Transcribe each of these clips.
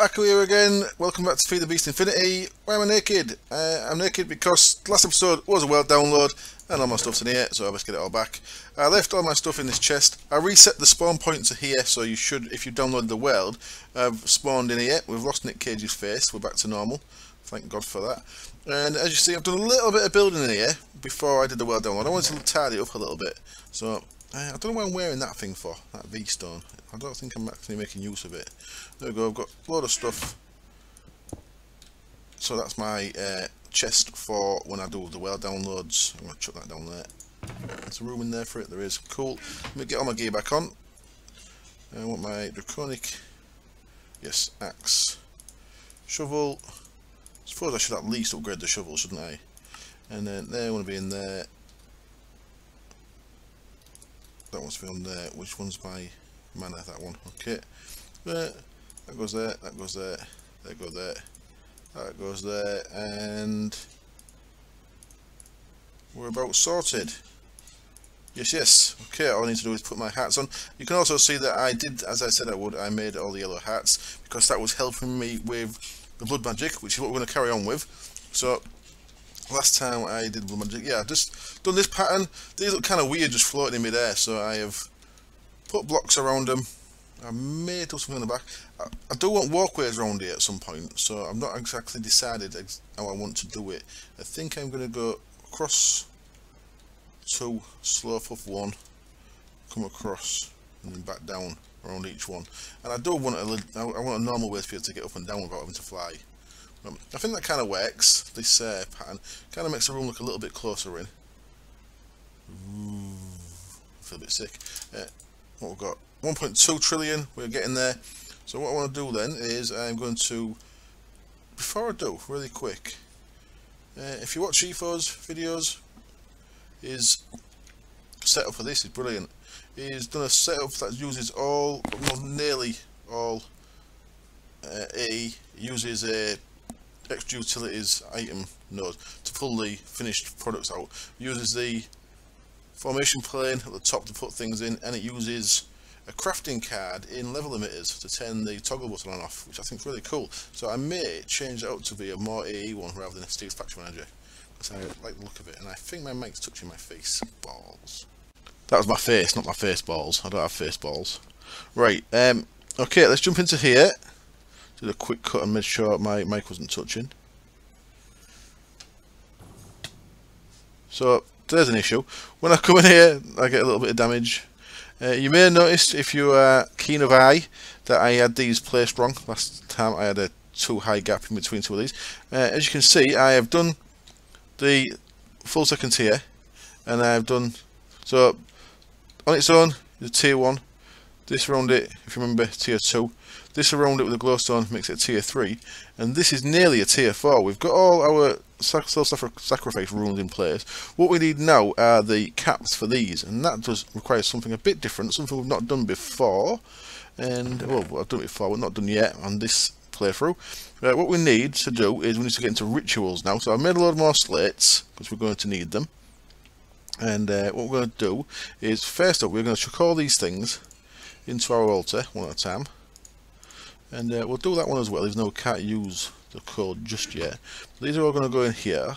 Akku here again. Welcome back to FTB Infinity. Why am I naked? I'm naked because last episode was a world download and all my stuff's in here, so I best get it all back. I left all my stuff in this chest. I reset the spawn point to here, so you should, if you download the world, have spawned in here. We've lost Nick Cage's face. We're back to normal. Thank God for that. And as you see, I've done a little bit of building in here before I did the world download. I wanted to tidy it up a little bit. So I don't know why I'm wearing that thing for, that V-stone. I don't think I'm actually making use of it. There we go, I've got a load of stuff. So that's my chest for when I do the world downloads. I'm going to chuck that down there. There's a room in there for it, there is. Cool. Let me get all my gear back on. I want my draconic, yes, axe, shovel. I suppose I should at least upgrade the shovel, shouldn't I? And then they want to be in there. That one's to be on there. Which one's my mana? That one. Okay. That goes there. That goes there. That goes there. That goes there. And we're about sorted. Yes. Okay. All I need to do is put my hats on. You can also see that I did, as I said I would, I made all the yellow hats because that was helping me with the blood magic, which is what we're going to carry on with. So last time I did blood magic, yeah, I've just done this pattern. These look kind of weird just floating in midair, so I have put blocks around them. I may do something on the back. I do want walkways around here at some point, so I've not exactly decided how I want to do it. I think I'm going to go across two, slope up one, come across and then back down around each one. And I do want I want a normal way for you to get up and down without having to fly. I think that kind of works. This pattern kind of makes the room look a little bit closer in. Ooh, I feel a bit sick. What we've got? 1.2 trillion. We're getting there. So what I want to do then is I'm going to, before I do, really quick. If you watch Efo's videos, his setup for this is brilliant. He's done a setup that uses all, well, nearly all. He uses a extra utilities item node to pull the finished products out. It uses the formation plane at the top to put things in, and it uses a crafting card in level limiters to turn the toggle button on and off, which I think is really cool. So I may change it out to be a more AE one rather than a Steve's Factory Manager, because I like the look of it. And I think my mic's touching my face balls. That was my face, not my face balls. I don't have face balls. Right, okay, let's jump into here. Did a quick cut and made sure my mic wasn't touching. So there's an issue. When I come in here, I get a little bit of damage. You may have noticed, if you are keen of eye, that I had these placed wrong. Last time I had a too high gap in between two of these. As you can see, I have done the full second tier, and I have done, so on its own, the tier 1. This around it, if you remember, tier 2. This around it with a glowstone makes it a tier 3, and this is nearly a tier 4. We've got all our self-sacrifice runes in place. What we need now are the caps for these, and that does require something a bit different, something we've not done before. And well, I've done it before, we're not done yet on this playthrough. What we need to do is we need to get into rituals now. So I've made a load more slates because we're going to need them. And what we're going to do is, first up, we're going to chuck all these things into our altar one at a time. And we'll do that one as well, even though we can't use the code just yet. These are all going to go in here.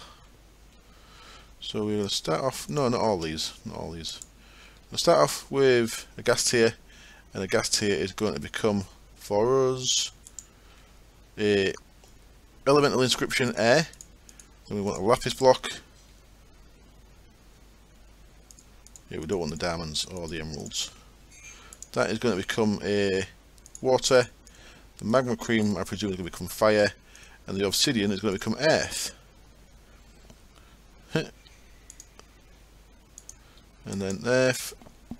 So we're going to start off, no, not all these, not all these. We'll start off with a gas tier, and a gas tier is going to become, for us, a elemental inscription air. Then we want a lapis block. Yeah, we don't want the diamonds or the emeralds. That is going to become a water. The magma cream, I presume, is going to become fire, and the obsidian is going to become earth. And then earth. And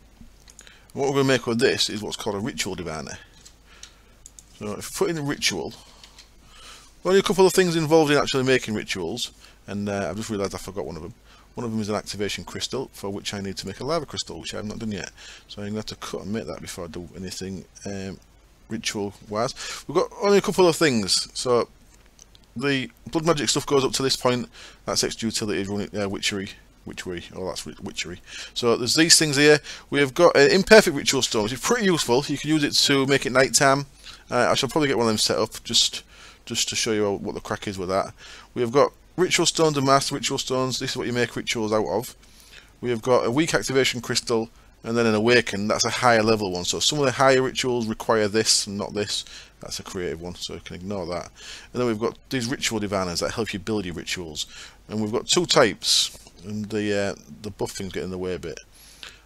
what we're going to make with this is what's called a ritual diviner. So if we put in a ritual, only a couple of things involved in actually making rituals, and I've just realised I forgot one of them. One of them is an activation crystal, for which I need to make a lava crystal, which I have not done yet. So I'm going to have to cut and make that before I do anything ritual wise. We've got only a couple of things. So the blood magic stuff goes up to this point. That's extra utility, witchery, that's witchery. So there's these things here. We've got an imperfect ritual stone, which is pretty useful. You can use it to make it nighttime, I shall probably get one of them set up just to show you what the crack is with that. We have got ritual stones and master ritual stones. This is what you make rituals out of. We have got a weak activation crystal and then an awaken. That's a higher level one. So some of the higher rituals require this and not this. That's a creative one, so you can ignore that. And then we've got these ritual diviners that help you build your rituals. And we've got two types, and the buff thing's getting in the way a bit.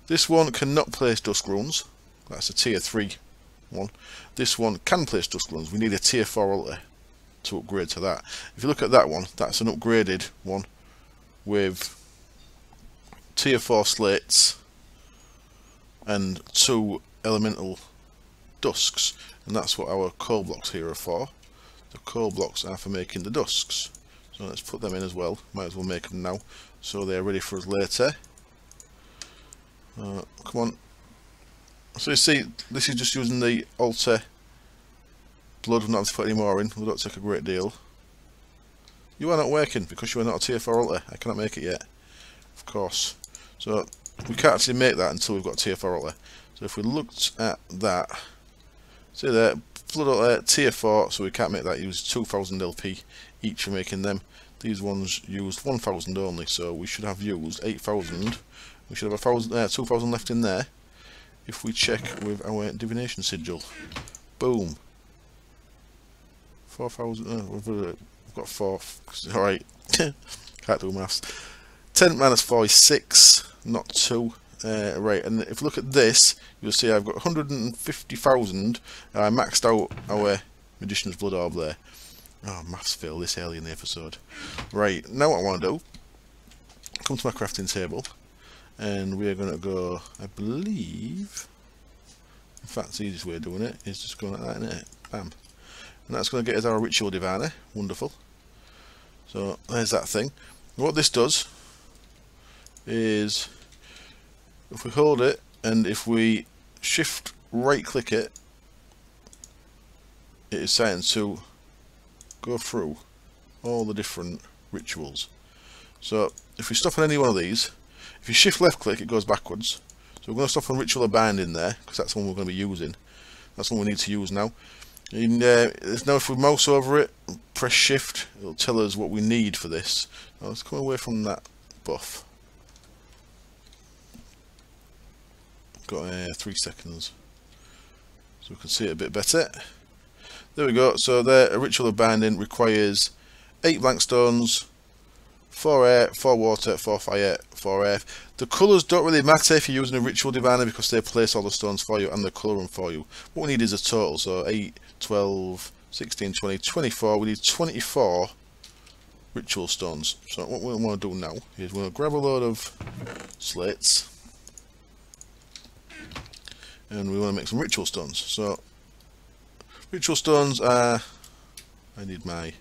This one cannot place dusk runes. That's a tier 3 one. This one can place dusk runes. We need a tier 4 altar to upgrade to that. If you look at that one, that's an upgraded one with tier 4 slates and 2 elemental dusks, and that's what our coal blocks here are for. The coal blocks are for making the dusks, so let's put them in as well. Might as well make them now so they're ready for us later. Come on. So you see, this is just using the altar blood. We're not have to put any more in. We don't take a great deal. You are not working because you are not a tier 4 altar. I cannot make it yet, of course. So we can't actually make that until we've got a tier 4 altar. So if we looked at that, see there, blood altar tier 4. So we can't make that. Use 2,000 LP each for making them. These ones used 1,000 only. So we should have used 8,000. We should have 2,000 left in there. If we check with our divination sigil, boom, 4,000. We've got 4. Alright, can't do maths. 10 minus 4 is 6, not 2. Right, and if you look at this, you'll see I've got 150,000. I maxed out our Magician's Blood Orb there. Oh, maths fail this early in the episode. Right, now what I want to do, come to my crafting table. And we are going to go, I believe, in fact the easiest way of doing it is just going like that, isn't it? Bam. And that's going to get us our ritual diviner. Wonderful. So there's that thing. And what this does is, if we hold it and if we shift right click it, it is starting to go through all the different rituals. So if we stop on any one of these, if you shift left click, it goes backwards. So we're going to stop on Ritual of Binding there, because that's the one we're going to be using. That's one we need to use now. And, now if we mouse over it, press shift, it'll tell us what we need for this. Now let's come away from that buff. Got 3 seconds. So we can see it a bit better. There we go. So there, a Ritual of Binding requires 8 blank stones, 4 air, 4 water, 4 fire, 4 earth. The colours don't really matter if you're using a ritual diviner because they place all the stones for you and they colour them for you. What we need is a total, so 8, 12, 16, 20, 24. We need 24 ritual stones. So what we want to do now is we're going to grab a load of slates and we want to make some ritual stones. So ritual stones are, I need my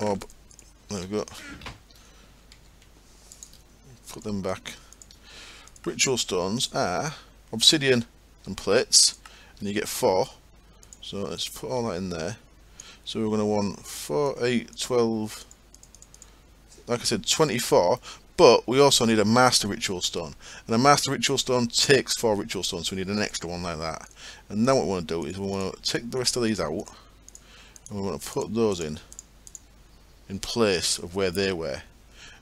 orb. There we go. Put them back. Ritual stones are obsidian and plates, and you get 4. So let's put all that in there. So we're going to want 4, 8, 12, like I said, 24. But we also need a master ritual stone, and a master ritual stone takes 4 ritual stones, so we need an extra one like that. And now what we want to do is we want to take the rest of these out, and we want to put those in place of where they were,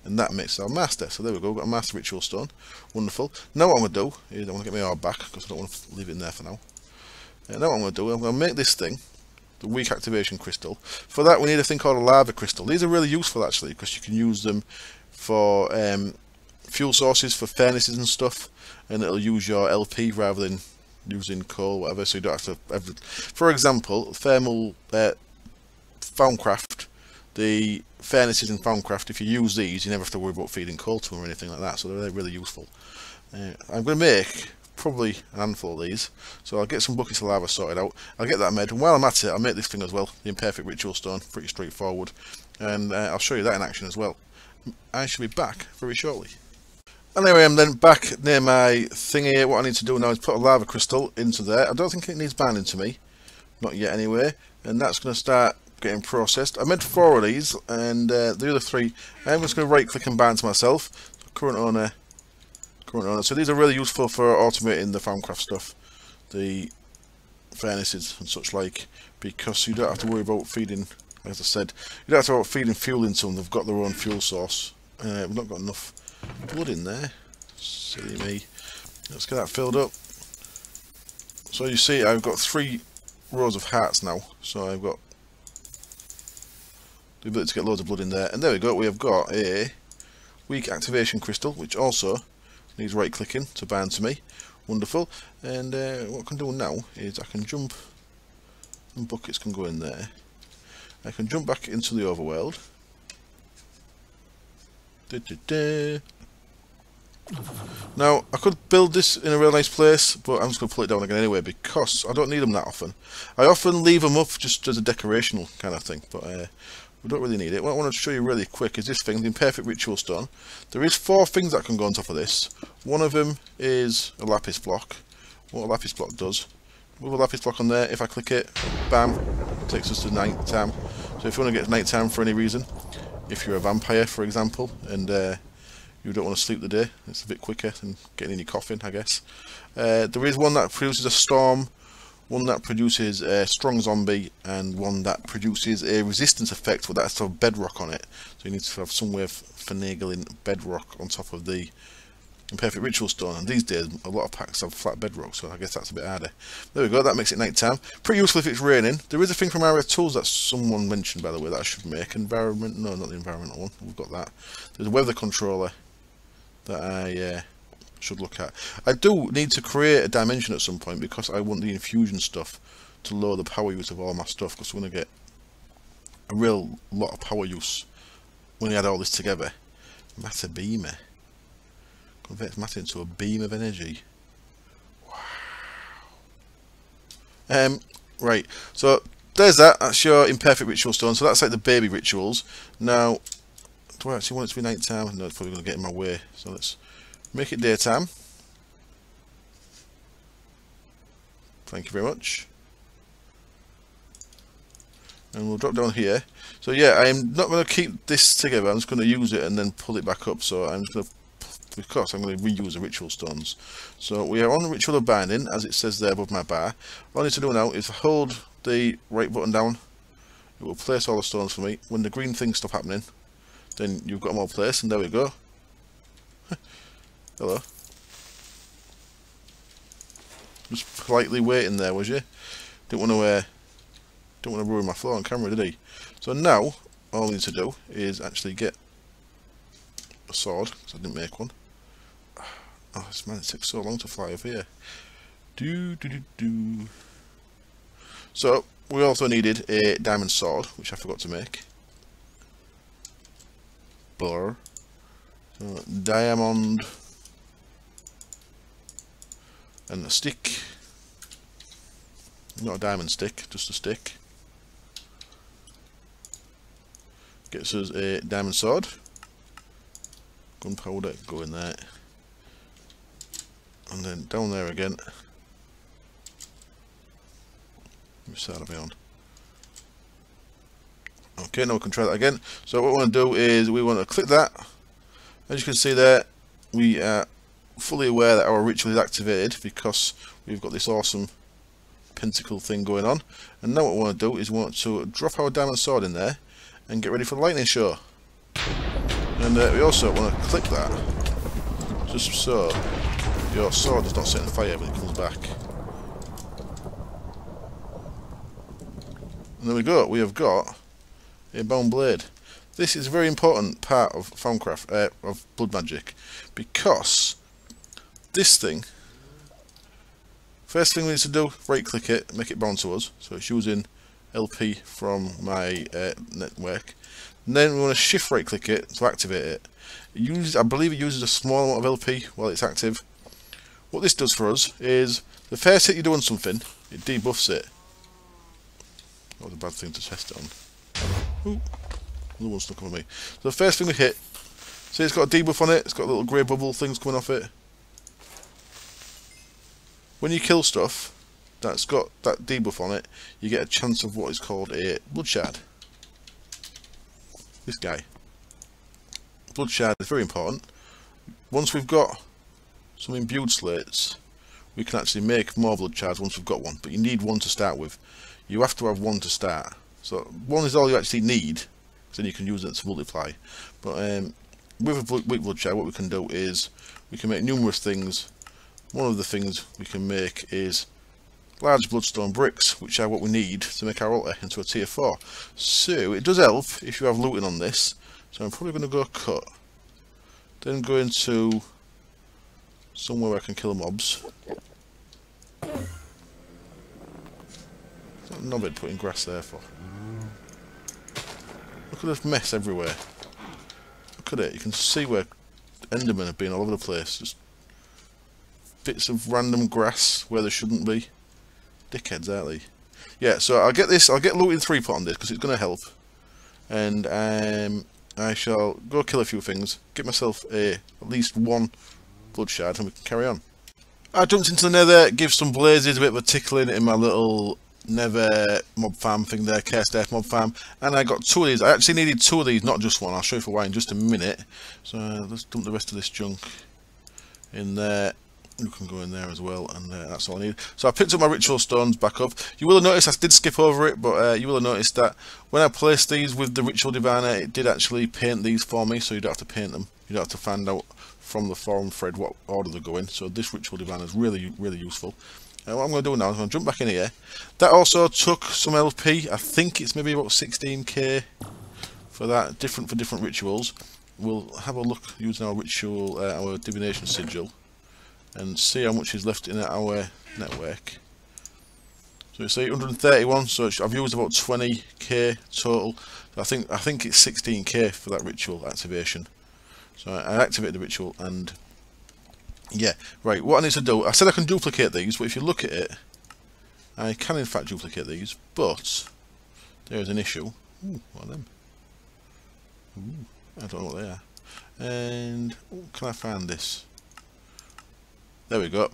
and that makes our master. So there we go, we've got a master ritual stone. Wonderful. Now what I'm going to do is I want to get my orb back because I don't want to leave it in there for now. Now what I'm going to do, I'm going to make this thing, the weak activation crystal. For that we need a thing called a lava crystal. These are really useful actually because you can use them for fuel sources for furnaces and stuff, and it'll use your LP rather than using coal or whatever, so you don't have to for example, thermal Foundcraft, the furnaces in Foundcraft, if you use these you never have to worry about feeding coal to them or anything like that, so they're really useful. I'm going to make probably a handful of these, so I'll get some buckets of lava sorted out, I'll get that made, and while I'm at it I'll make this thing as well, the imperfect ritual stone, pretty straightforward, and I'll show you that in action as well. I shall be back very shortly. Anyway, I'm then back near my thing here. What I need to do now is put a lava crystal into there. I don't think it needs binding to me, not yet anyway, and that's going to start getting processed. I made 4 of these, and the other 3 I'm just going to right click and bind to myself. So current owner. So these are really useful for automating the Foundcraft stuff, the furnaces and such like, because you don't have to worry about feeding, as I said, you don't have to worry about feeding fuel into them. They've got their own fuel source. We've not got enough blood in there. Silly me. Let's get that filled up. So you see, I've got 3 rows of hearts now. So I've got the ability to get loads of blood in there. And there we go, we have got a weak activation crystal, which also needs right clicking to bind to me. Wonderful. And what I can do now is I can jump, and buckets can go in there. I can jump back into the overworld. Now, I could build this in a real nice place, but I'm just going to pull it down again anyway, because I don't need them that often. I often leave them up just as a decorational kind of thing, but we don't really need it. What I want to show you really quick is this thing, the Imperfect Ritual Stone. There is 4 things that can go on top of this. One of them is a lapis block. What a lapis block does, with a lapis block on there, if I click it, bam, it takes us to night time. So if you want to get night time for any reason, if you're a vampire for example, and you don't want to sleep the day, it's a bit quicker than getting in your coffin, I guess. There is one that produces a storm, one that produces a strong zombie, and one that produces a resistance effect, but that's of bedrock on it. So you need to have some way of finagling bedrock on top of the Imperfect Ritual Stone, and these days a lot of packs have flat bedrock, so I guess that's a bit harder. There we go, that makes it night time. Pretty useful if it's raining. There is a thing from Area Tools that someone mentioned, by the way, that I should make. Environment, no, not the environmental one, we've got that. There's a weather controller that I should look at. I do need to create a dimension at some point, because I want the infusion stuff to lower the power use of all my stuff, because we're going to get a real lot of power use when you add all this together. Matter beamer. Converts matter into a beam of energy. Wow. Right, so there's that. That's your Imperfect Ritual Stone. So that's like the baby rituals. Now, do I actually want it to be night time? No, it's probably going to get in my way. So let's make it daytime. Thank you very much. And we'll drop down here. So yeah, I'm not going to keep this together. I'm just going to use it and then pull it back up. So I'm just going to, because I'm going to reuse the ritual stones. So we are on the Ritual of Binding, as it says there above my bar. All I need to do now is hold the right button down. It will place all the stones for me. When the green things stop happening, then you've got them all placed, and there we go. Hello. Just politely waiting there, was you? Didn't want to ruin my flow on camera, did he? So now all I need to do is actually get a sword, because I didn't make one. Oh, this man, it takes so long to fly over here. So we also needed a diamond sword, which I forgot to make. So, diamond and a stick. Not a diamond stick, just a stick. Gets us a diamond sword. Gunpowder, go in there. And then down there again. Which side are we on? Okay, now we can try that again. So what we want to do is we want to click that. As you can see there, we are fully aware that our ritual is activated because we've got this awesome pentacle thing going on. And now what we want to do is we want to drop our diamond sword in there and get ready for the lightning show. And we also want to click that, just so your sword does not set on fire when it comes back. And there we go, we have got a bone blade. This is a very important part of Thaumcraft, of blood magic, because this thing, first thing we need to do, right click it, make it bound to us, so it's using LP from my network. And then we want to shift right click it to activate it. I believe it uses a small amount of LP while it's active. What this does for us is, the first hit you do on something, it debuffs it. That was a bad thing to test it on. Ooh, another one stuck on me. So the first thing we hit, see it's got a debuff on it, it's got little grey bubble things coming off it. When you kill stuff that's got that debuff on it, you get a chance of what is called a blood shard. This guy. Blood shard is very important. Once we've got some imbued slates, we can actually make more blood shards once we've got one, but you need one to start with. You have to have one to start. So one is all you actually need, because then you can use it to multiply. But with a weak blood shard, what we can do is we can make numerous things. One of the things we can make is large bloodstone bricks, which are what we need to make our altar into a tier 4. So it does help if you have looting on this. So I'm probably going to go cut, then go into somewhere where I can kill mobs. What's that knobhead putting grass there for? Look at this mess everywhere. Look at it, you can see where Endermen have been all over the place. Just bits of random grass where there shouldn't be. Dickheads, aren't they? Yeah, so I'll get looting 3 put on this because it's going to help. And I shall go kill a few things, get myself at least 1 blood shard, and we can carry on. I jumped into the nether, give some blazes, a bit of a tickling in my little nether mob farm thing there, Curse Death mob farm, and I got 2 of these. I actually needed 2 of these, not just 1. I'll show you for why in just a minute. So let's dump the rest of this junk in there. You can go in there as well, and that's all I need. So I picked up my ritual stones back up. You will have noticed, I did skip over it, but you will have noticed that when I placed these with the ritual diviner, it did actually paint these for me, so you don't have to paint them. You don't have to find out from the forum thread what order they go in. So this ritual diviner is really, really useful. And what I'm going to do now is I'm going to jump back in here. That also took some LP. I think it's maybe about 16k for that, different for different rituals. We'll have a look using our ritual, our divination sigil, and see how much is left in our network. So you see 131, so I've used about 20k total. So I think it's 16k for that ritual activation. So I activated the ritual, and yeah, right, what I need to do, I said I can duplicate these, but if you look at it, I can in fact duplicate these, but there's an issue. Ooh, what are them? Ooh, I don't know what they are. And can I find this? There we go.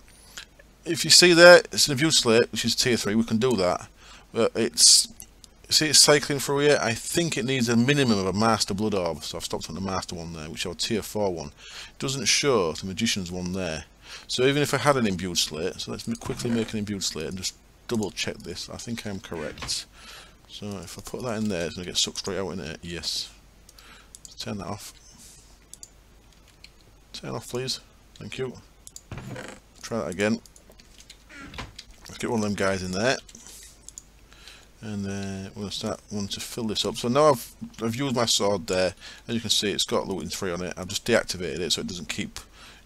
If you see there, it's an abuse slate, which is tier 3. We can do that, but see it's cycling through here. I think it needs a minimum of a master blood orb, so I've stopped on the master one there, which is our tier 4 one. It doesn't show the magician's one there. So even if I had an imbued slate, so let's quickly make an imbued slate and just double check this. I think I'm correct. So if I put that in there, it's going to get sucked straight out in it. Yes. Let's turn that off. Turn off, please. Thank you. Try that again. Let's get one of them guys in there, and we'll start wanting to fill this up. So now I've used my sword there. As you can see, it's got looting 3 on it. I've just deactivated it so it doesn't keep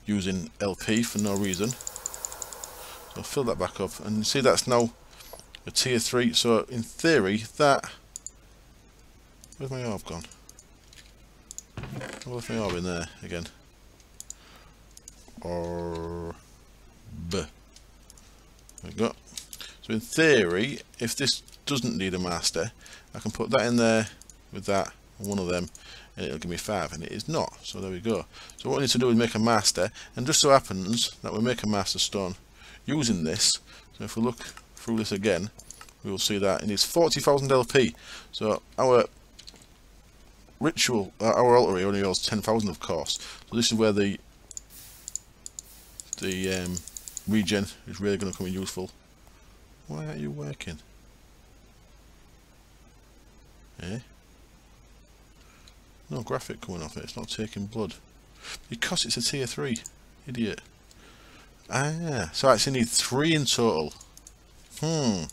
using LP for no reason. So I'll fill that back up, and you see that's now a tier 3. So in theory, that, where's my orb gone? I left my orb in there again. Or there we go. So in theory, if this doesn't need a master, I can put that in there with that, one of them, and it'll give me 5, and it is not. So there we go. So what I need to do is make a master, and just so happens that we make a master stone using this. So if we look through this again, we will see that it needs 40,000 LP. So our ritual, our altar only holds 10,000, of course. So this is where the regen is really going to come in useful. Why aren't you working? Eh? No graphic coming off it, it's not taking blood. Because it's a tier 3. Idiot. Ah, so I actually need 3 in total. It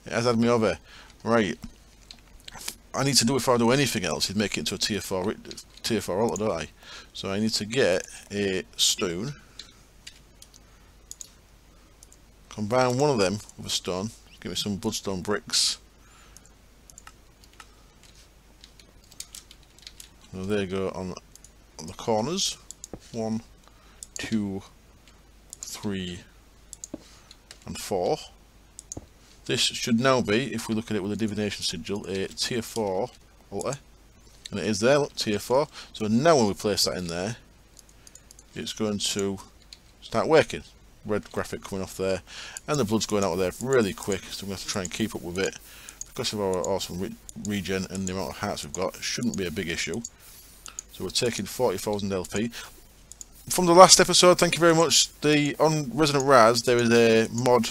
has had me over. Right. I need to do, if I do anything else, is make it into a tier 4 altar, don't I? So I need to get a stone. Combine one of them with a stone, give me some bloodstone bricks. So there you go on the corners. 1, 2, 3, and 4. This should now be, if we look at it with a divination sigil, a tier 4 altar. And it is there, look, tier 4. So now when we place that in there, it's going to start working. Red graphic coming off there, and the blood's going out of there really quick, so I'm going to have to try and keep up with it. Because of our awesome regen and the amount of hearts we've got, it shouldn't be a big issue. So we're taking 40,000 LP. from the last episode, thank you very much. On Resident Raz, there is a mod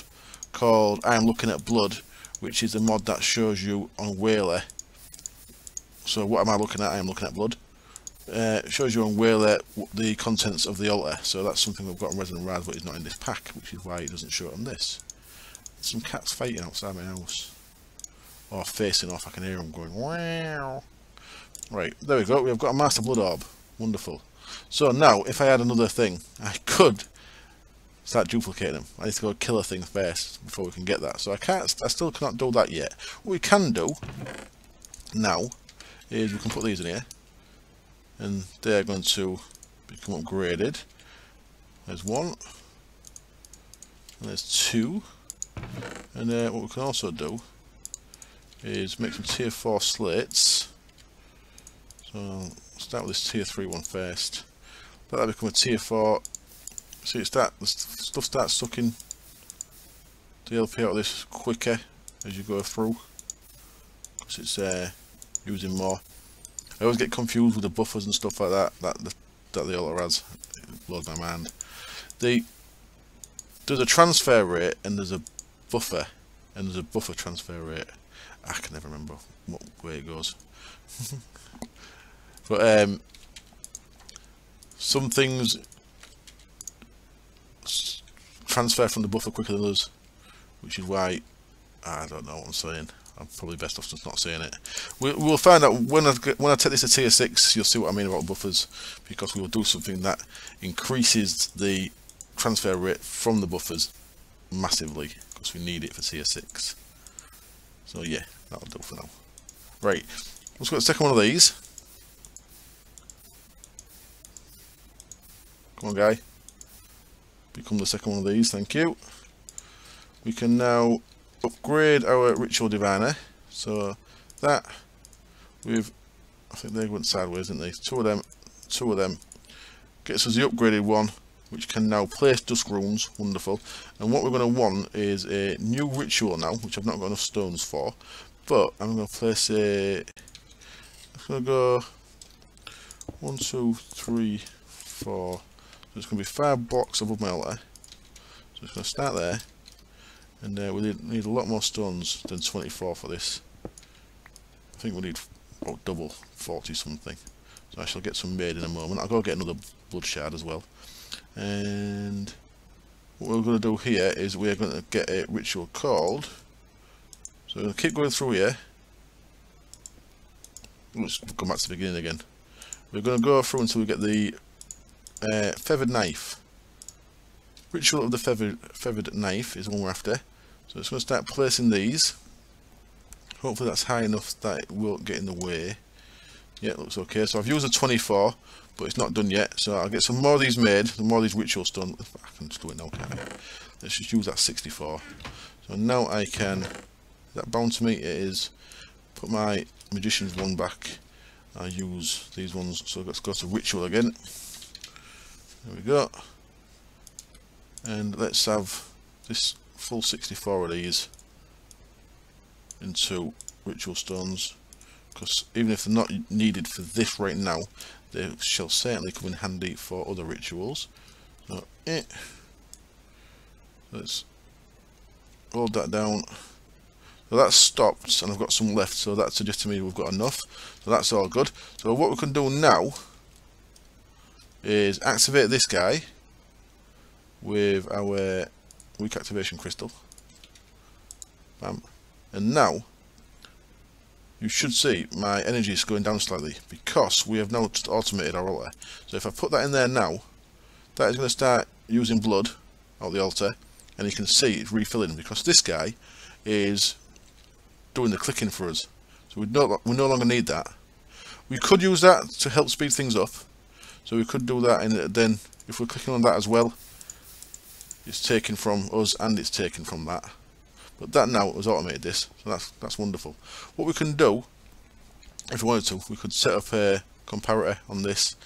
called I Am Looking at Blood, which is a mod that shows you on Whaler. So what am I looking at? I am looking at blood. It shows you on Whaler the contents of the altar. So that's something we've got on Resident Raz, but it's not in this pack, which is why it doesn't show it on this. There's some cats fighting outside my house. Or facing off, I can hear them going wow. Right, there we go. We've got a Master Blood Orb. Wonderful. So now, if I had another thing, I could start duplicating them. I need to go kill a thing first before we can get that. So I still cannot do that yet. What we can do now is we can put these in here, and they're going to become upgraded. There's one, and there's two, and what we can also do is make some tier 4 slates. So I'll start with this tier 3 one first. Let that become a tier 4. See, the stuff starts sucking the LP out of this quicker as you go through, because it's using more. I always get confused with the buffers and stuff like that that the Altar has. It blows my mind. There's a transfer rate and there's a buffer, and there's a buffer transfer rate. I can never remember what way it goes. But some things transfer from the buffer quicker than others, which is why I don't know what I'm saying. I'm probably best off just not saying it. We'll find out when I take this to tier 6. You'll see what I mean about buffers, because we will do something that increases the transfer rate from the buffers massively, because we need it for tier 6. So yeah, that'll do for now. Right, let's go to the second one of these. Come on, guy. Become the second one of these, thank you. We can now upgrade our Ritual Diviner. So that, I think they went sideways, didn't they? Two of them. Gets us the upgraded one, which can now place Dusk Runes. Wonderful. And what we're going to want is a new ritual now, which I've not got enough stones for. But I'm going to place a... I'm going to go 1, 2, 3, 4. So it's going to be 5 blocks above my altar. So it's going to start there. And we need a lot more stones than 24 for this. I think we need about double, 40 something. So I shall get some made in a moment. I'll go get another blood shard as well. And what we're going to do here is we're going to get a ritual called. So we're going to keep going through here. Let's come back to the beginning again. We're going to go through until we get the feathered knife. Ritual of the feathered knife is the one we're after. So it's going to start placing these. Hopefully that's high enough that it won't get in the way. Yeah, it looks okay. So I've used a 24, but it's not done yet. So I'll get some more of these made, some more of these rituals done. I can just do it now, can't I? Let's just use that 64. So now I can, is that bound to me? It is. Put my magician's one back. I'll use these ones. So let's go to ritual again. There we go. And let's have this full 64 of these into ritual stones, because even if they're not needed for this right now, they shall certainly come in handy for other rituals. So let's hold that down. So that's stopped, and I've got some left, so that suggests to me we've got enough. So that's all good. So what we can do now is activate this guy with our weak activation crystal. Bam. And now you should see my energy is going down slightly, because we have now just automated our altar. So if I put that in there now, that is going to start using blood out the altar, and you can see it's refilling, because this guy is doing the clicking for us. So we no longer need that. We could use that to help speed things up. So we could do that, and then if we're clicking on that as well, it's taken from us and it's taken from that. But that now has automated this, so that's wonderful. What we can do, if we wanted to, we could set up a comparator on this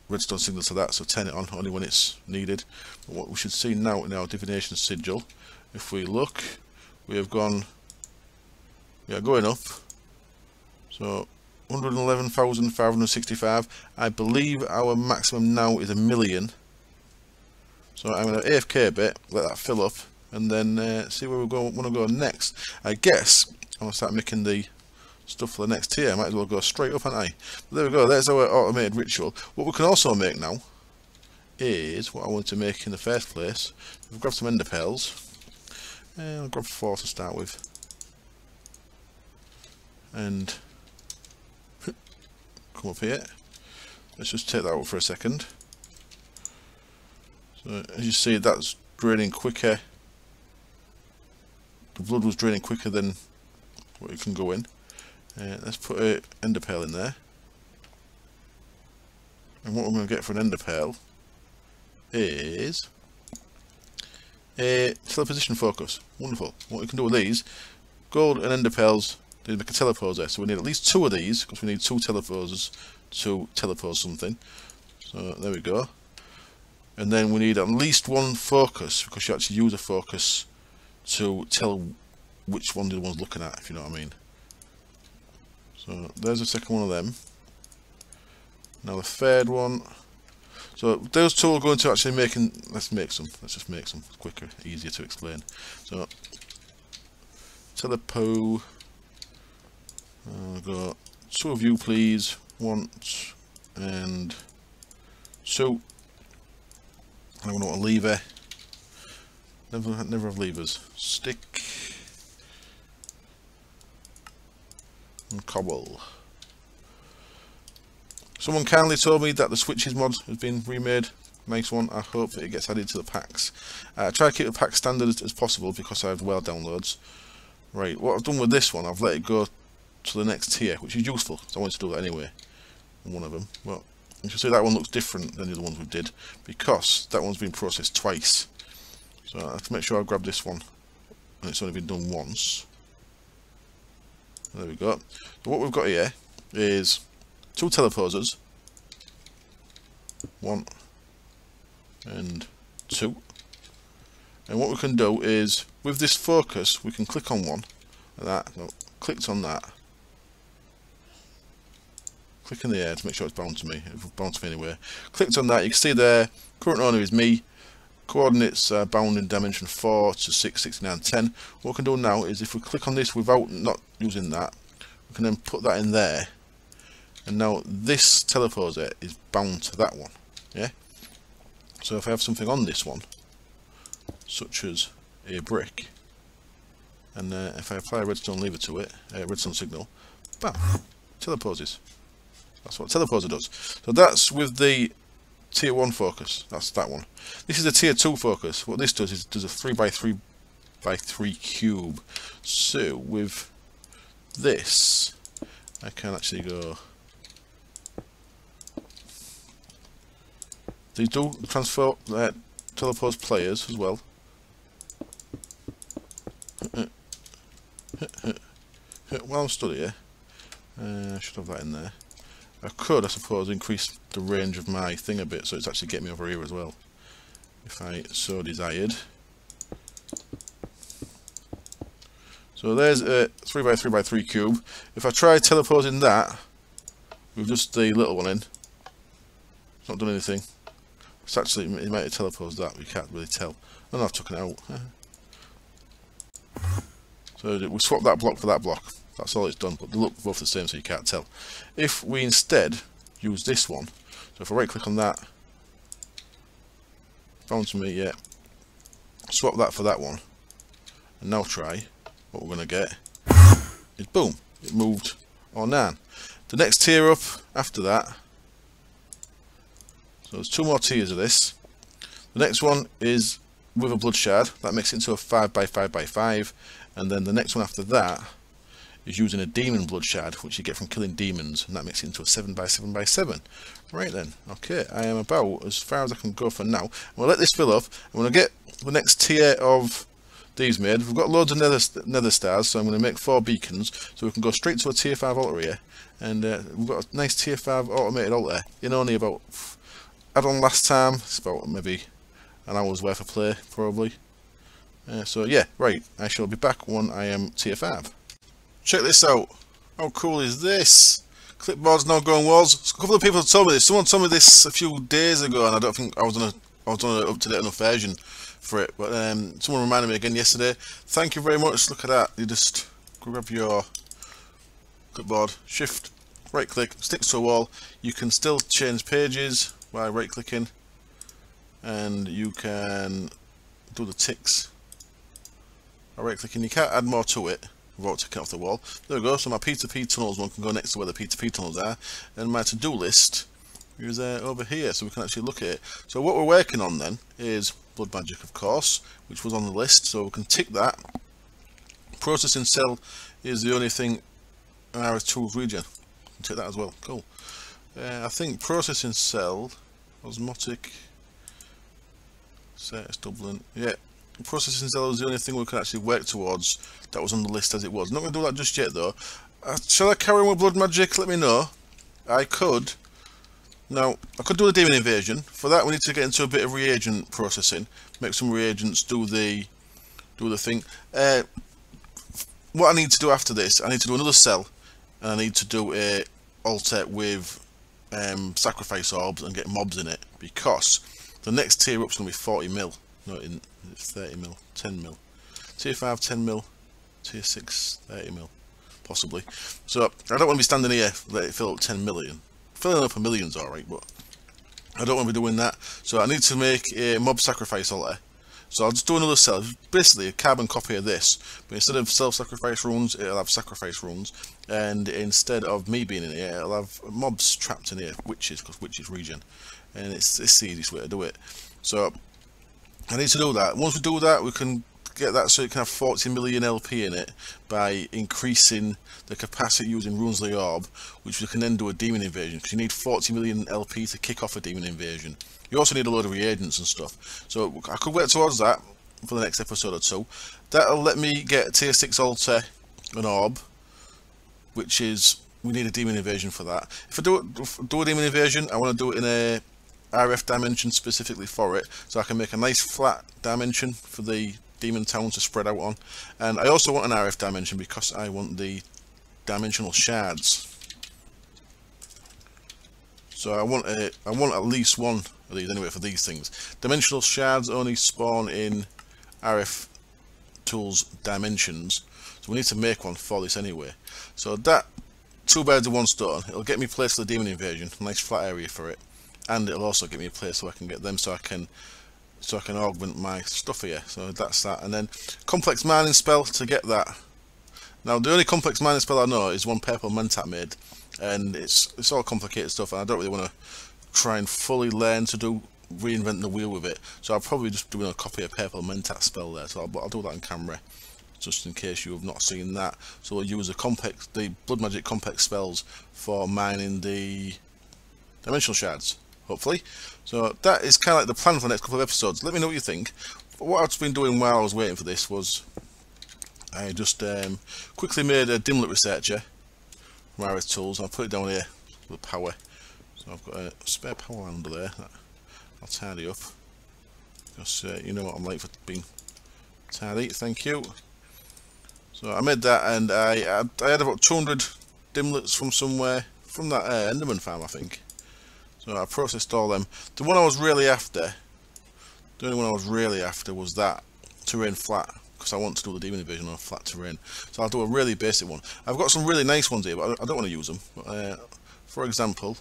redstone signal to that, so turn it on only when it's needed. But what we should see now in our divination sigil, if we look, we are going up. So 111,565. I believe our maximum now is 1,000,000. So I'm going to AFK a bit, let that fill up, and then see where we want to go next. I guess I'm going to start making the stuff for the next tier. I might as well go straight up, haven't I? But there we go, there's our automated ritual. What we can also make now is what I want to make in the first place. We've grabbed some ender pearls. I'll grab 4 to start with. And come up here. Let's just take that out for a second. So as you see, that's draining quicker. The blood was draining quicker than what it can go in. Let's put an ender pearl in there. And what we're going to get for an ender pearl is a teleposition focus. Wonderful. What we can do with these, gold and ender pearls, they make a teleposer. So we need at least 2 of these, because we need 2 teleposers to telepose something. So there we go. And then we need at least 1 focus, because you actually use a focus to tell which one the one's looking at, if you know what I mean. So there's the second one of them. Now the third one. So those 2 will go into actually making. Let's just make some. It's quicker, easier to explain. So telepo. I'll go 2 of you, please. 1 and 2. I'm going to want a lever. Never have levers. Stick and cobble. Someone kindly told me that the switches mod has been remade. Nice one. I hope that it gets added to the packs. Try to keep the pack standard as possible because I have well downloads. Right, what I've done with this one, I've let it go to the next tier, which is useful because I wanted to do that anyway. One of them. Well, you can see that one looks different than the other ones we did because that one's been processed twice. So I have to make sure I grab this one, and it's only been done once. There we go. So what we've got here is 2 teleposers, 1 and 2. And what we can do is, with this focus, we can click on one, like that. No, clicked on that. Click in the air to make sure it's bound to me. It's bound to me anywhere. Clicked on that. You can see there, current owner is me. Coordinates are bound in dimension 4 to 6, 69, 10. What we can do now is if we click on this without not using that, we can then put that in there. And now this teleposer is bound to that one. Yeah. So if I have something on this one, such as a brick, and if I apply a redstone lever to it, a redstone signal, bam, teleposes. That's what teleposer does. So that's with the tier 1 focus. That's that one. This is a tier 2 focus. What this does is it does a 3x3x3 cube. So with this, I can actually go. These do transfer telepose players as well. While I'm still here, I should have that in there. I could, I suppose, increase the range of my thing a bit, so it's actually getting me over here as well, if I so desired. So there's a 3x3x3 cube. If I try teleposing that with just the little one in, it's not done anything. It's actually, it might have teleposed that, but you can't really tell. Oh no, I've taken it out. So we swap that block for that block. That's all it's done, but they look both the same, so you can't tell. If we instead use this one, so if I right click on that, bound to me, yeah, swap that for that one, and now try, what we're going to get is boom, it moved on down. The next tier up after that, so there's 2 more tiers of this. The next one is with a blood shard, that makes it into a 5x5x5, and then the next one after that is using a demon blood shard, which you get from killing demons, and that makes it into a 7x7x7. Right then, okay, I am about as far as I can go for now. I'm going to let this fill up. I'm going to get the next tier of these made. We've got loads of nether stars, so I'm going to make 4 beacons, so we can go straight to a tier 5 altar here. And we've got a nice tier 5 automated altar in only about, add-on last time, it's about maybe an hour's worth of play, probably. So yeah, right, I shall be back when I am tier 5. Check this out. How cool is this? Clipboard's now going walls. A couple of people have told me this. Someone told me this a few days ago, and I don't think I was on an up-to-date enough version for it. But someone reminded me again yesterday. Thank you very much. Look at that. You just grab your clipboard, shift, right-click, sticks to a wall. You can still change pages by right-clicking, and you can do the ticks by right-clicking. You can't add more to it without taking it off the wall. There we go. So my P2P tunnels one can go next to where the P2P tunnels are, and my to-do list is over here, so we can actually look at it. So what we're working on then is blood magic, of course, which was on the list, so we can tick that. Processing cell is the only thing in our tools region. Tick that as well. Cool. I think processing cell, osmotic, set Dublin. Yeah, processing cell is the only thing we can actually work towards. That was on the list as it was. Not going to do that just yet though. Shall I carry on with blood magic? Let me know. I could. Now, I could do the demon invasion. For that we need to get into a bit of reagent processing. Make some reagents, do the thing. What I need to do after this, I need to do another cell, and I need to do a altar with sacrifice orbs and get mobs in it, because the next tier up is going to be 40 mil. No, it's 30 mil, 10 mil. Tier 5, 10 mil. Tier 6, 30 mil. Possibly. So, I don't want to be standing here, let it fill up 10 million. Filling up a million's alright, but I don't want to be doing that. So I need to make a mob sacrifice altar. So I'll just do another cell, basically a carbon copy of this, but instead of self-sacrifice runes, it'll have sacrifice runes, and instead of me being in here, it'll have mobs trapped in here, witches, because witches regen, and it's the easiest way to do it. So I need to do that. Once we do that, we can get that so it can have 40 million LP in it by increasing the capacity using Runes of the Orb, which we can then do a demon invasion, because you need 40 million LP to kick off a demon invasion. You also need a load of reagents and stuff, so I could work towards that for the next episode or two. That'll let me get tier 6 Altar and Orb, which is, we need a demon invasion for that. If I do a demon invasion, I want to do it in a RF dimension specifically for it, so I can make a nice flat dimension for the demon town to spread out on. And I also want an RF dimension because I want the dimensional shards. So I want at least one of these anyway for these things. Dimensional shards only spawn in RF tools dimensions, so we need to make one for this anyway. So that, two birds with one stone. It'll get me a place for the demon invasion, nice flat area for it, and it'll also get me a place so I can get them, so I can augment my stuff here. So that's that. And then complex mining spell to get that. Now the only complex mining spell I know is one purple mentat made, and it's all complicated stuff, and I don't really want to try and fully learn to reinvent the wheel with it. So I'll probably just do a copy of purple mentat spell there. So I'll do that on camera, just in case you have not seen that. So we'll use the blood magic complex spells for mining the dimensional shards, hopefully. So that is kind of like the plan for the next couple of episodes. Let me know what you think. What I've been doing while I was waiting for this was I just quickly made a dimlet researcher from RS Tools. I'll put it down here with power. So I've got a spare power under there that I'll tidy up, because you know what I'm like for being tidy. Thank you. So I made that, and I had about 200 dimlets from somewhere, from that Enderman farm, I think. So I processed all them. The one I was really after, the only one I was really after was that terrain flat, because I want to do the demon invasion on flat terrain. So I'll do a really basic one. I've got some really nice ones here, but I don't want to use them. But, for example,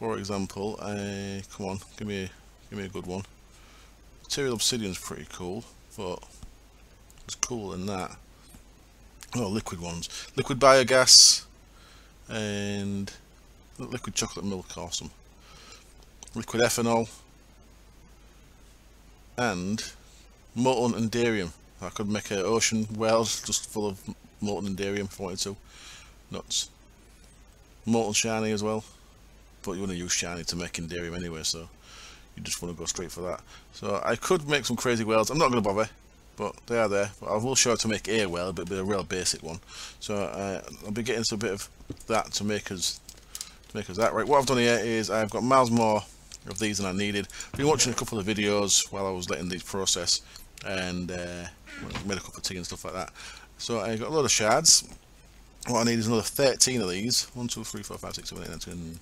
come on, give me a good one. Material obsidian's pretty cool, but it's cooler than that. Oh, liquid ones, liquid biogas, and liquid chocolate milk, awesome. Liquid ethanol, and molten enderium. I could make an ocean wells just full of molten enderium if I wanted to. Nuts. Molten shiny as well, but you want to use shiny to make enderium anyway, so you just want to go straight for that. So I could make some crazy wells. I'm not going to bother, but they are there. But I will show how to make a well, but it'll be a real basic one. So I'll be getting to a bit of that to make us that. Right, what I've done here is I've got miles more of these than I needed. I've been watching a couple of videos while I was letting these process, and made a cup of tea and stuff like that. So I got a load of shards. What I need is another 13 of these. 1, 2, 3, 4, 5, 6, 7, 8, 9, 10,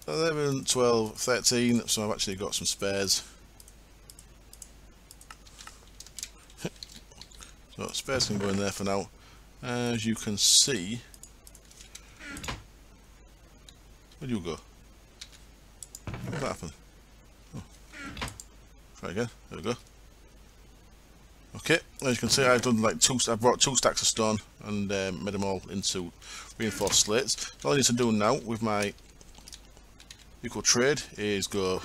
11, 12, 13. So I've actually got some spares. So spares can go in there for now. As you can see, where'd you go? What happened? Oh. Try again. There we go. Okay, as you can see, I've done like I brought 2 stacks of stone and made them all into reinforced slates. So all I need to do now with my equal trade is go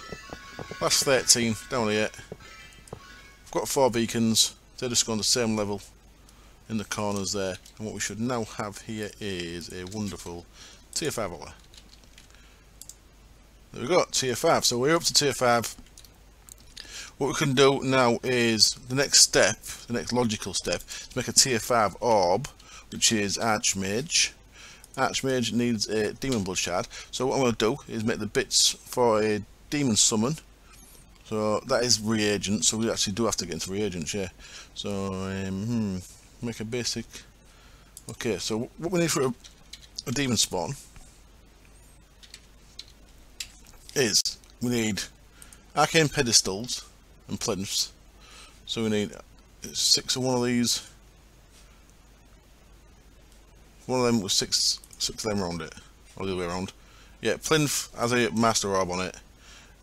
last 13 down here. I've got 4 beacons. They're just going the same level in the corners there. And what we should now have here is a wonderful tier 5 altar. There we go, tier 5. So we're up to tier 5. What we can do now is the next step, the next logical step, is make a tier 5 orb, which is Archmage. Archmage needs a demon blood shard. So what I'm going to do is make the bits for a demon summon. So that is reagent, so we actually do have to get into reagents, yeah. So make a basic. Okay, so what we need for a demon spawn is we need arcane pedestals and plinths. So we need 6 of one of these. One of them with six of them around it, or the other way around. Yeah, plinth has a master orb on it,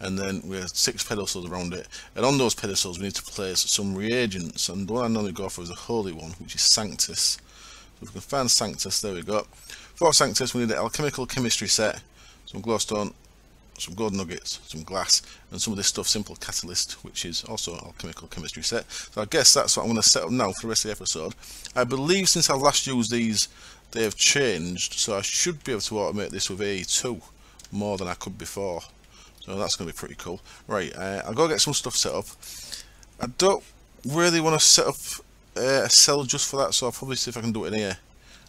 and then we have 6 pedestals around it. And on those pedestals we need to place some reagents, and the one I normally go for is a holy one, which is Sanctus. So if we can find Sanctus, there we go. For Sanctus we need an alchemical chemistry set, some glowstone, some gold nuggets, some glass, and some of this stuff simple catalyst, which is also an alchemical chemistry set. So I guess that's what I'm going to set up now for the rest of the episode. I believe since I last used these they have changed, so I should be able to automate this with AE2 more than I could before. So that's going to be pretty cool. Right, I'll go get some stuff set up. I don't really want to set up a cell just for that, so I'll probably see if I can do it in here.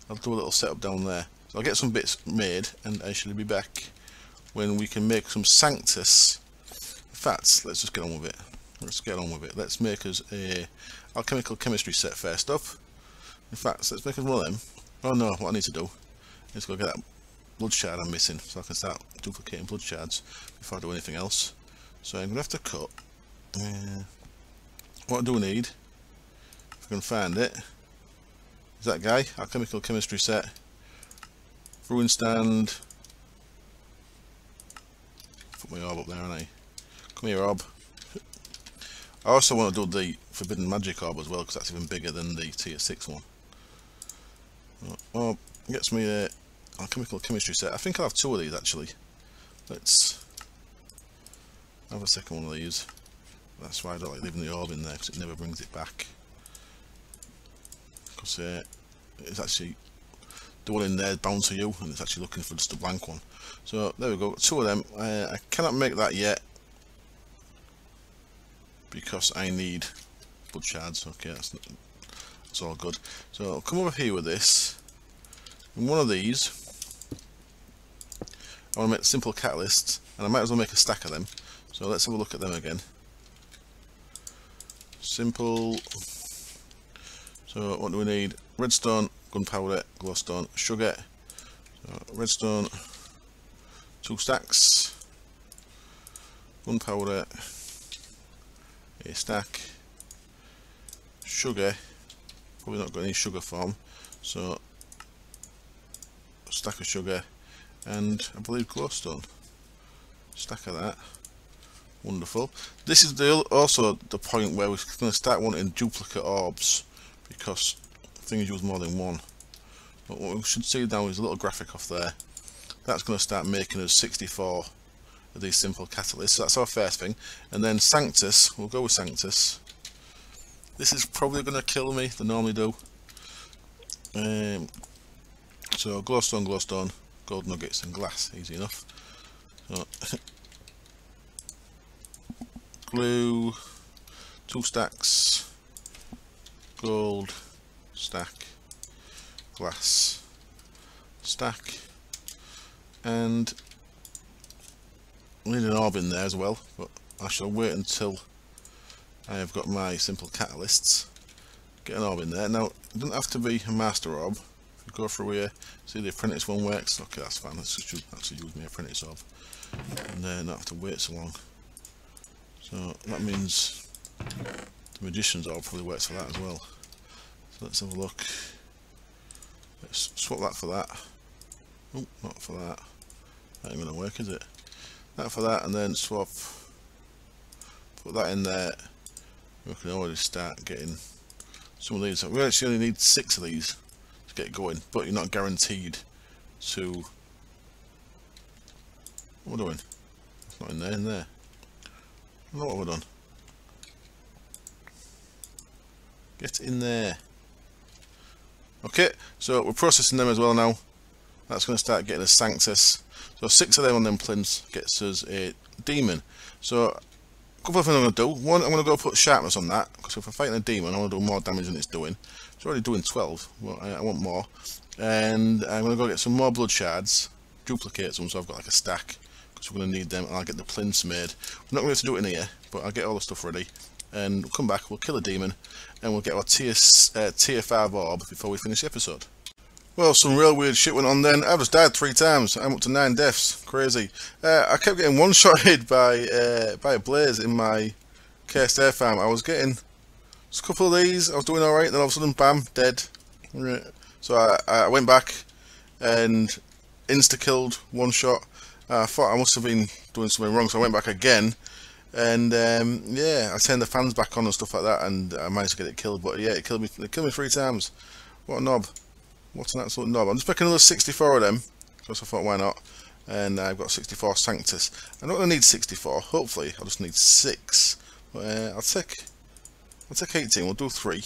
I'll do a little setup down there. So I'll get some bits made and I shall be back when we can make some Sanctus. In fact, let's just get on with it. Let's get on with it. Let's make us a alchemical chemistry set first up. In fact, let's make us one of them. Oh no, what I need to do is go get that blood shard I'm missing, so I can start duplicating blood shards before I do anything else. So I'm going to have to cut. What I do need, if I can find it, is that guy, alchemical chemistry set, ruin stand. Put my orb up there, haven't I? Come here, orb. I also want to do the forbidden magic orb as well, because that's even bigger than the tier 6 one. Orb gets me a alchemical chemistry set. I think I'll have 2 of these actually. Let's have a second one of these. That's why I don't like leaving the orb in there, because it never brings it back. Because it's actually, the one in there is bound to you, and it's actually looking for just a blank one. So there we go, 2 of them. I cannot make that yet because I need blood shards. Okay, that's all good. So I'll come over here with this. In one of these, I want to make simple catalysts, and I might as well make a stack of them. So let's have a look at them again. Simple. So what do we need? Redstone, gunpowder, glowstone, sugar. So redstone, 2 stacks. Gunpowder, a stack. Sugar, probably not got any sugar form, so a stack of sugar, and I believe glowstone. Stack of that. Wonderful. This is also the point where we're going to start wanting duplicate orbs, because things use more than one. But what we should see now is a little graphic off there. That's going to start making us 64 of these simple catalysts. So that's our first thing. And then Sanctus, we'll go with Sanctus. This is probably going to kill me, they normally do. So glowstone, glowstone, gold nuggets and glass, easy enough. So, glue, 2 stacks, gold, stack, glass, stack, and I need an orb in there as well, but I shall wait until I have got my simple catalysts. Get an orb in there. Now, it doesn't have to be a master orb, go through here, see the apprentice one works. Okay, that's fine. Let's just actually use my apprentice orb, and then not have to wait so long. So that means the magician's orb probably works for that as well. So let's have a look. Let's swap that for that. Oh, not for that. That ain't gonna work, is it? That for that, and then swap. Put that in there. We can already start getting some of these. We actually only need 6 of these to get going, but you're not guaranteed to. What we're doing? It's not in there. In there. I don't know what we're done. Get in there. Okay, so we're processing them as well now. That's going to start getting us Sanctus. So 6 of them on them plinths gets us a demon. So a couple of things I'm going to do. One, I'm going to go put sharpness on that, because if I'm fighting a demon I want to do more damage than it's doing. It's already doing 12, but I want more. And I'm going to go get some more blood shards, duplicate them so I've got like a stack, because we're going to need them, and I'll get the plinths made. We're not going to have to do it in here, but I'll get all the stuff ready. And we'll come back, we'll kill a demon, and we'll get our tier 5 orb before we finish the episode. Well, some real weird shit went on then. I've just died 3 times. I'm up to 9 deaths. Crazy. I kept getting one-shotted by a blaze in my cursed air farm. I was getting just a couple of these. I was doing alright, then all of a sudden, bam, dead. So I went back and insta-killed one shot. I thought I must have been doing something wrong, so I went back again. And yeah, I turned the fans back on and stuff like that, and I managed to get it killed. But yeah, it killed me 3 times. What a knob. What an absolute knob. I'm just making another 64 of them, because I thought why not. And I've got 64 Sanctus. I'm not going to need 64, hopefully I'll just need 6. But I'll take 18, we'll do 3.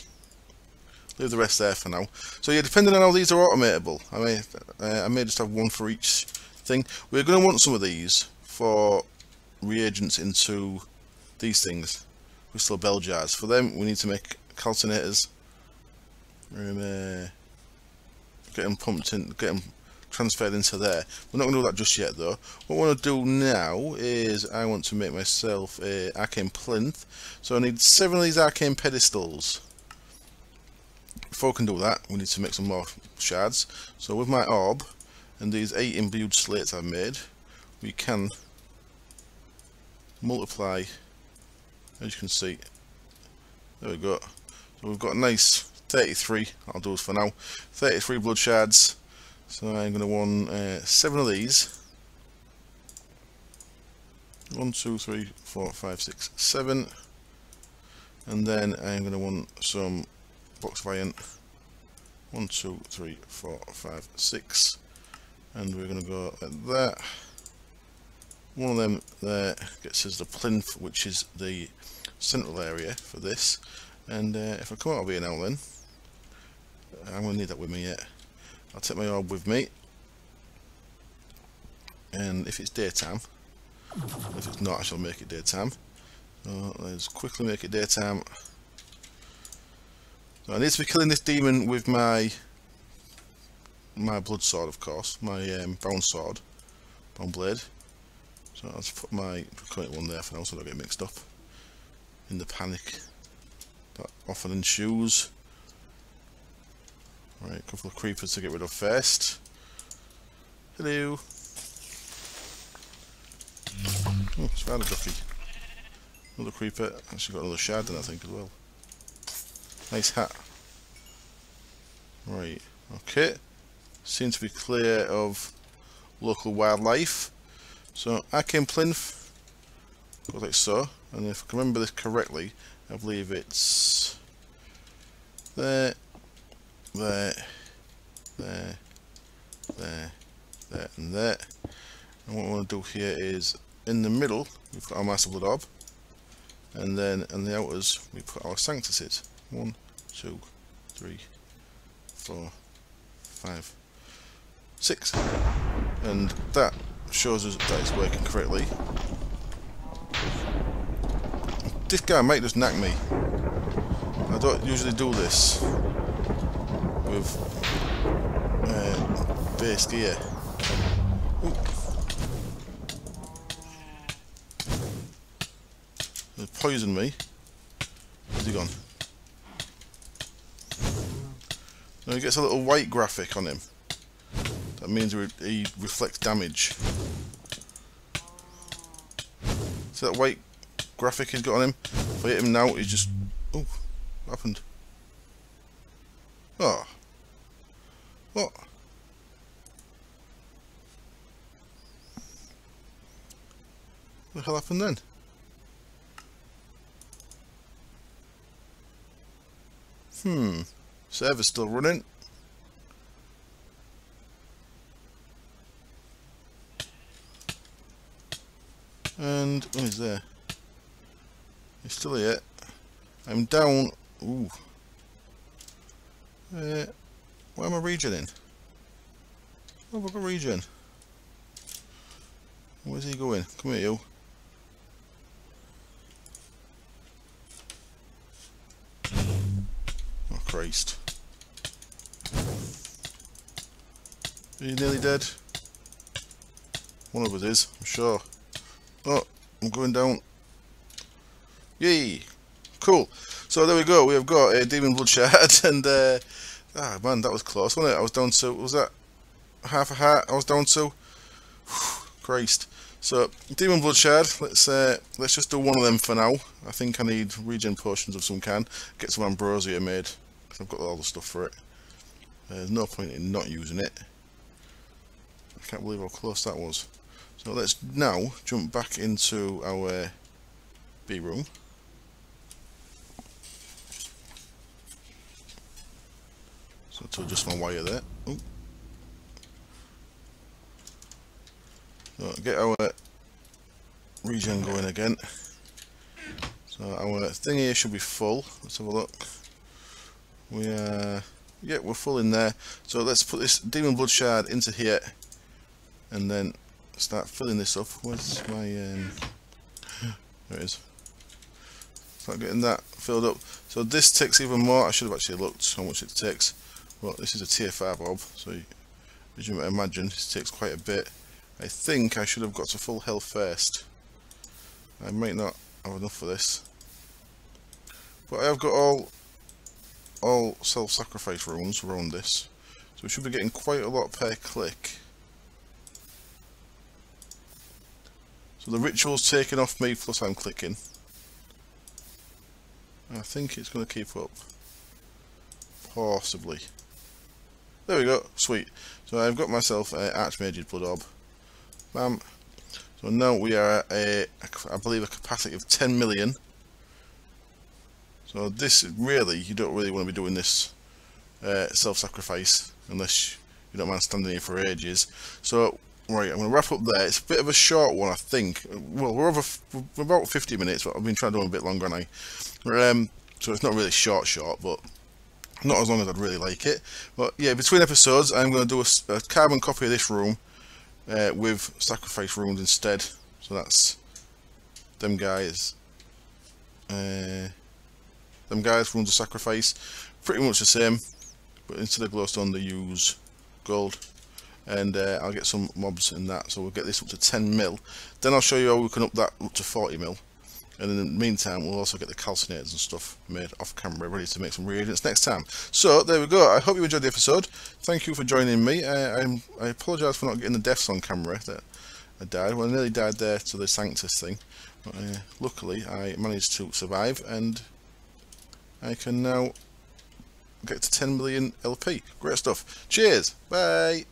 Leave the rest there for now. So yeah, depending on how these are automatable, I may just have one for each thing. We're going to want some of these for reagents into these things, crystal bell jars. For them we need to make calcinators, get them pumped in, get them transferred into there. We're not going to do that just yet though. What I want to do now is I want to make myself a arcane plinth, so I need 7 of these arcane pedestals. Before we can do that, we need to make some more shards. So with my orb and these 8 imbued slates I've made, we can multiply, as you can see. There we go. So we've got a nice 33, I'll do this for now, 33 blood shards. So I'm going to want 7 of these. 1, 2, 3, 4, 5, 6, 7. And then I'm going to want some box of iron. 1, 2, 3, 4, 5, 6. And we're going to go like that. One of them there gets us the plinth, which is the central area for this. And if I come out of here now then, I'm going to need that with me yet. I'll take my orb with me, and if it's daytime, if it's not I shall make it daytime. So let's quickly make it daytime. So I need to be killing this demon with my blood sword, of course, my bone blade. So I'll just put my current one there for now so I don't get mixed up in the panic that often ensues. Right, a couple of creepers to get rid of first. Hello. Oh, spider ducky. Another creeper. Actually got another shard in I think as well. Nice hat. Right, okay. Seems to be clear of local wildlife. So arcane plinth goes like so, and if I can remember this correctly, I believe it's there, there, there, there, there, and there. And what I want to do here is in the middle we've got our master blood orb, and then in the outers we put our sanctuses. 1, 2, 3, 4, 5, 6, and that shows us that it's working correctly. This guy might just knack me. I don't usually do this with base gear. Ooh. They poisoned me. Where's he gone? So he gets a little white graphic on him. That means he reflects damage. See that white graphic he's got on him? If I hit him now, he's just... Oh, what happened? Oh. What? What the hell happened then? Server's still running. And oh, he's there. He's still here. I'm down. Ooh. Where am I regening? Oh, I've got regen. Where's he going? Come here, you. Oh, Christ. Are you nearly dead? One of us is, I'm sure. Oh, I'm going down. Yay! Cool. So there we go. We have got a demon blood shard, and ah man, that was close, wasn't it? I was down to, was that half a heart? I was down to. Whew, Christ. So demon blood shard. Let's just do one of them for now. I think I need regen potions of some kind. Get some ambrosia made, because I've got all the stuff for it. There's no point in not using it. I can't believe how close that was. So let's now jump back into our B room. So to adjust my wire there. Ooh. So get our regen going again. So our thing here should be full. Let's have a look. We are, yeah, we're full in there. So let's put this demon blood shard into here, and then start filling this up. Where's my there it is. Start getting that filled up. So this takes even more. I should have actually looked how much it takes. Well, this is a tier 5 orb, so as you might imagine, this takes quite a bit. I think I should have got to full health first. I might not have enough for this, but I have got all self-sacrifice runes around this, so we should be getting quite a lot per click. So the ritual's taking off me, plus I'm clicking. I think it's going to keep up. Possibly. There we go, sweet. So I've got myself an Archmage's Blood Orb. Bam. So now we are at I believe a capacity of 10 million. So this really, you don't really want to be doing this self-sacrifice unless you don't mind standing here for ages. So right, I'm going to wrap up there. It's a bit of a short one, I think. Well, we're about 50 minutes, but I've been trying to do it a bit longer, haven't I? So it's not really short, but not as long as I'd really like it. But yeah, between episodes, I'm going to do a carbon copy of this room with sacrifice runes instead. So that's them guys. Them guys, runes of sacrifice. Pretty much the same, but instead of glowstone, they use gold. And I'll get some mobs in that, so we'll get this up to 10 mil. Then I'll show you how we can up that up to 40 mil. And in the meantime, we'll also get the calcinators and stuff made off camera, ready to make some reagents next time. So there we go. I hope you enjoyed the episode. Thank you for joining me. I apologise for not getting the deaths on camera that I died. Well, I nearly died there to the Sanctus thing, but luckily I managed to survive, and I can now get to 10 million LP. Great stuff. Cheers. Bye.